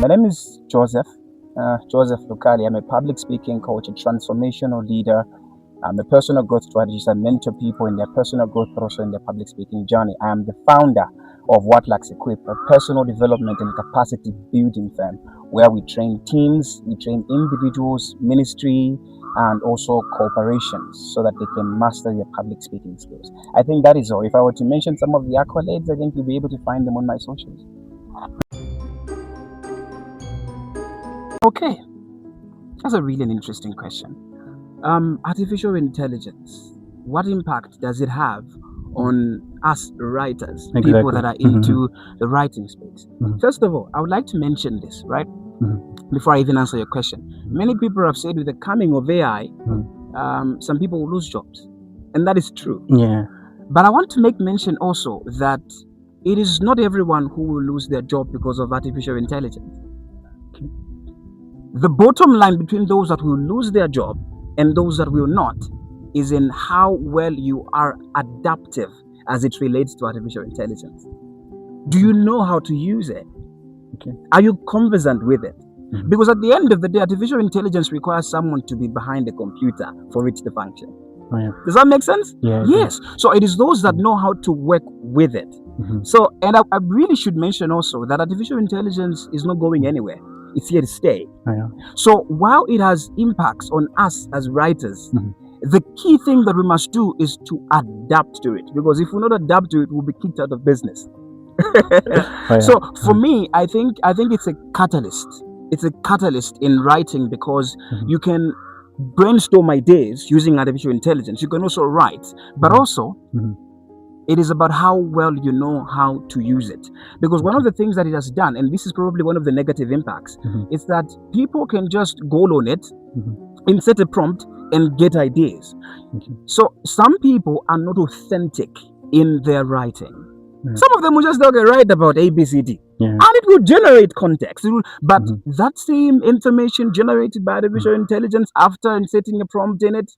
My name is Joseph Lucali. I'm a public speaking coach, a transformational leader. I'm a personal growth strategist. I mentor people in their personal growth, but also in their public speaking journey. I am the founder of What Lacks Equip, a personal development and capacity building firm where we train teams, we train individuals, ministry, and also corporations so that they can master their public speaking skills. I think that is all. If I were to mention some of the accolades, I think you'll be able to find them on my socials. Okay, that's a really interesting question. Artificial intelligence, what impact does it have on us writers, people that are into the writing space? First of all, I would like to mention this, right? Before I even answer your question. Many people have said with the coming of AI, some people will lose jobs. And that is true. Yeah. But I want to make mention also that it is not everyone who will lose their job because of artificial intelligence. Okay. The bottom line between those that will lose their job and those that will not is in how well you are adaptive as it relates to artificial intelligence. Do you know how to use it? Okay. Are you conversant with it? Because at the end of the day, artificial intelligence requires someone to be behind the computer for it to function. Oh, yeah. Does that make sense? Yeah. Yes. So it is those that know how to work with it. So, and I really should mention also that artificial intelligence is not going anywhere. It's here to stay. Oh, yeah. So while it has impacts on us as writers, the key thing that we must do is to adapt to it. Because if we not adapt to it, we'll be kicked out of business. Oh, yeah. So for me, I think it's a catalyst. It's a catalyst in writing because you can brainstorm ideas using artificial intelligence. You can also write, but also it is about how well you know how to use it. Because one of the things that it has done, and this is probably one of the negative impacts, is that people can just go on it, insert a prompt, and get ideas. So some people are not authentic in their writing. Some of them will just write about ABCD, and it will generate context. But that same information generated by artificial intelligence after inserting a prompt in it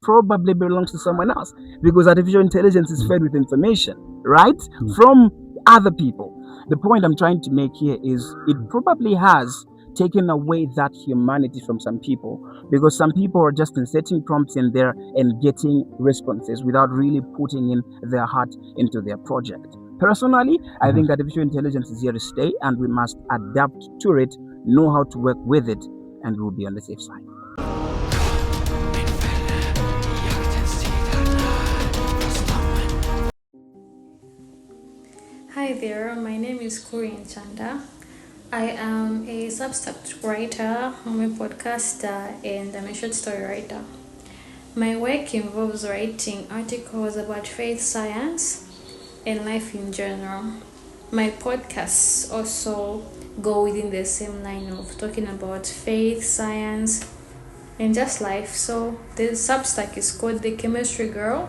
probably belongs to someone else, because artificial intelligence is fed with information, right, from other people. The point I'm trying to make here is it probably has taken away that humanity from some people, because some people are just inserting prompts in there and getting responses without really putting in their heart into their project. Personally, I think artificial intelligence is here to stay, and we must adapt to it, know how to work with it, and we'll be on the safe side. Hi there, my name is Korean Chanda. I am a Substack writer, I'm a podcaster, and I'm a short story writer. My work involves writing articles about faith, science, and life in general. My podcasts also go within the same line of talking about faith, science, and just life. So the Substack is called The Chemistry Girl,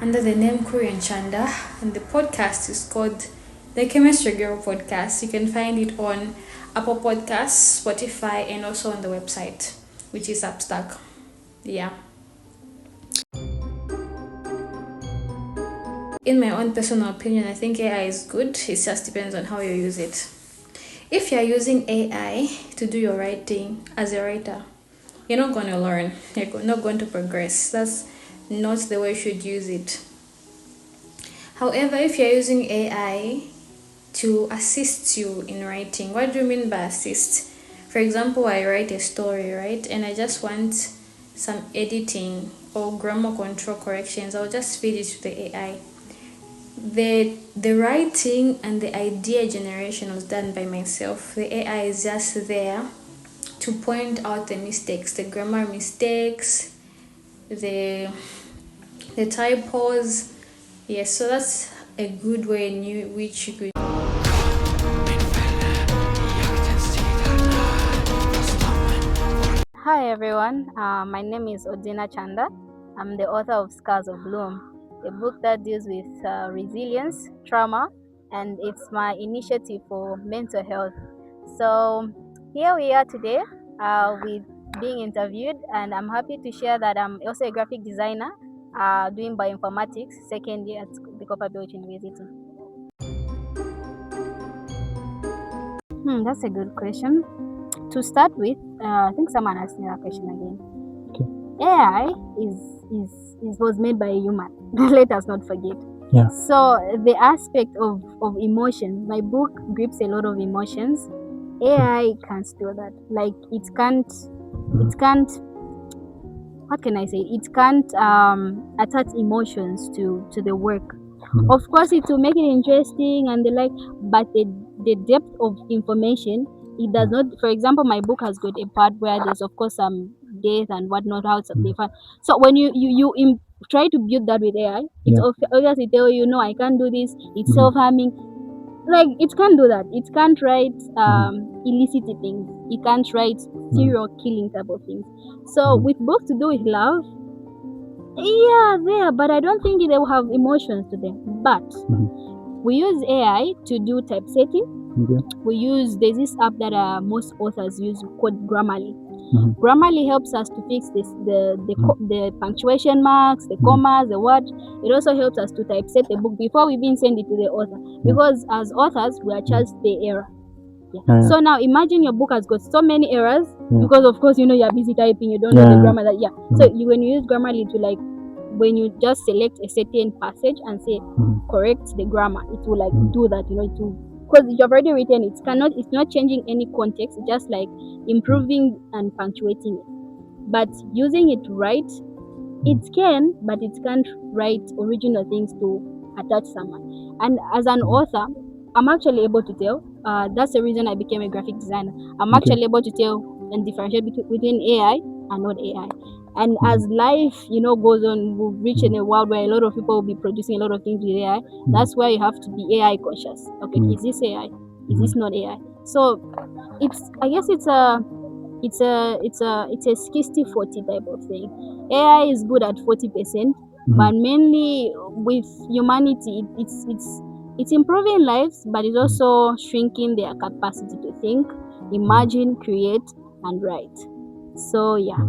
under the name Korean Chanda, and the podcast is called The Chemistry Girl Podcast. You can find it on Apple Podcasts, Spotify, and also on the website, which is Substack. Yeah. In my own personal opinion, I think AI is good. It just depends on how you use it. If you're using AI to do your writing as a writer, you're not going to learn. You're not going to progress. That's not the way you should use it. However, if you're using AI to assist you in writing, what do you mean by assist? For example, I write a story, right? And I just want some editing or grammar control corrections. I'll just feed it to the AI. The writing and the idea generation was done by myself. The AI is just there to point out the mistakes, the grammar mistakes, the typos. Yes, so that's a good way in which you could. Hi everyone, my name is Odina Chanda. I'm the author of Scars of Bloom, a book that deals with resilience, trauma, and it's my initiative for mental health. So here we are today with being interviewed, and I'm happy to share that I'm also a graphic designer doing bioinformatics second year at the Copperbelt University. That's a good question. To start with, I think someone asked me that question again. Okay. AI was made by a human. Let us not forget. Yeah. So the aspect of emotion, my book grips a lot of emotions. AI can't do that. Like it can't. What can I say? It can't attach emotions to the work. Of course, it will make it interesting and the like, but the depth of information, it does not. For example, my book has got a part where there's of course some death and whatnot, how it's different. So when you try to build that with AI, it's obviously tell you no, I can't do this. It's self-harming. Like it can't do that. It can't write illicit things. It can't write serial killing type of things. So with books to do with love, yeah, there, but I don't think they will have emotions to them. But we use AI to do typesetting. There's this app that most authors use called Grammarly. Grammarly helps us to fix the punctuation marks, the commas, the what. It also helps us to typeset the book before we even send it to the author. Because as authors, we are charged the error. So now imagine your book has got so many errors because of course you're busy typing, you don't know the grammar that So when you use Grammarly to like when you just select a certain passage and say correct the grammar, it will like do that, it will, because you've already written it. It's not changing any context, it's just like improving and punctuating it. But using it right, it can, but it can't write original things to attach someone. And as an author, I'm actually able to tell. That's the reason I became a graphic designer. I'm actually able to tell and differentiate between AI and not AI. And as life, goes on, we'll reach in a world where a lot of people will be producing a lot of things with AI. That's where you have to be AI conscious. Okay, is this AI? Is this not AI? So I guess it's a 60-40 type of thing. AI is good at 40%, but mainly with humanity, it's improving lives, but it's also shrinking their capacity to think, imagine, create, and write. So yeah.